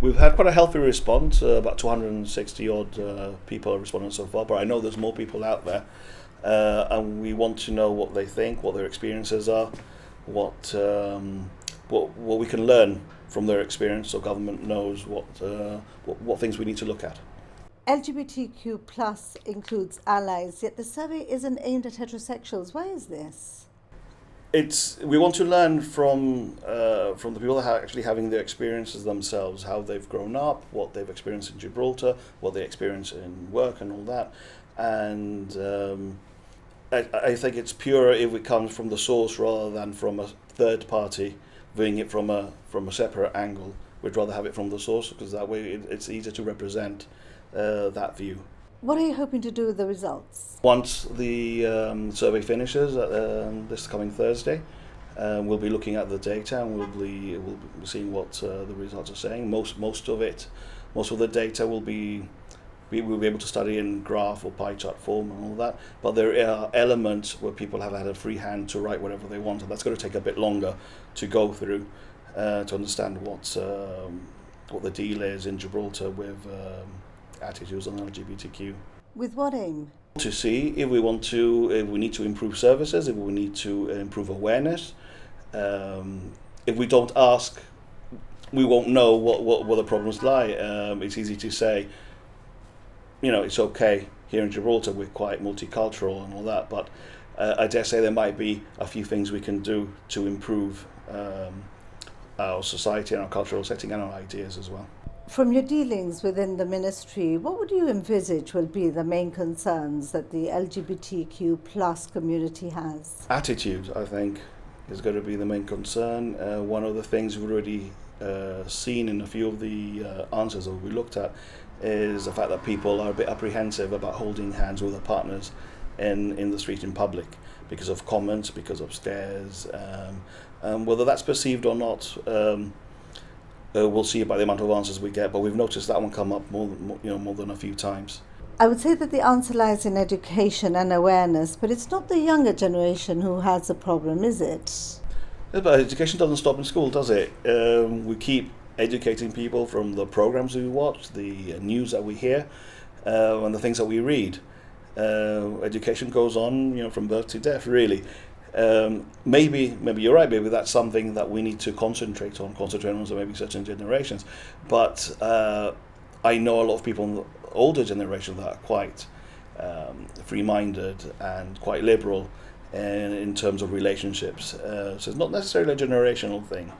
We've had quite a healthy response. About 260 odd people are responding so far, but I know there's more people out there, and we want to know what they think, what their experiences are, what we can learn from their experience, so government knows what things we need to look at. LGBTQ plus includes allies, yet the survey isn't aimed at heterosexuals. Why is this? We want to learn from the people that are actually having their experiences themselves, how they've grown up, what they've experienced in Gibraltar, what they experience in work and all that. And I think it's purer if it comes from the source rather than from a third party viewing it from a separate angle. We'd rather have it from the source, because that way it's easier to represent that view. What are you hoping to do with the results? Once the survey finishes this coming Thursday, we'll be looking at the data, and we'll be seeing what the results are saying. Most of the data we'll be able to study in graph or pie chart form and all that. But there are elements where people have had a free hand to write whatever they want, and that's going to take a bit longer to go through to understand what the deal is in Gibraltar with attitudes on LGBTQ. With what aim? To see if we need to improve services, if we need to improve awareness. If we don't ask, we won't know what the problems lie. It's easy to say, it's okay here in Gibraltar, we're quite multicultural and all that, but I dare say there might be a few things we can do to improve our society and our cultural setting and our ideas as well. From your dealings within the ministry, what would you envisage will be the main concerns that the LGBTQ plus community has? Attitude, I think, is going to be the main concern. One of the things we've already seen in a few of the answers that we looked at is the fact that people are a bit apprehensive about holding hands with their partners in the street in public because of comments, because of stares. Whether that's perceived or not, we'll see by the amount of answers we get, but we've noticed that one come up more than a few times. I would say that the answer lies in education and awareness, but it's not the younger generation who has the problem, is it? Yeah, but education doesn't stop in school, does it? We keep educating people from the programs we watch, the news that we hear, and the things that we read. Education goes on, from birth to death, really. Maybe you're right. Maybe that's something that we need to concentrate on maybe certain generations. But I know a lot of people in the older generation that are quite free-minded and quite liberal in terms of relationships. So it's not necessarily a generational thing.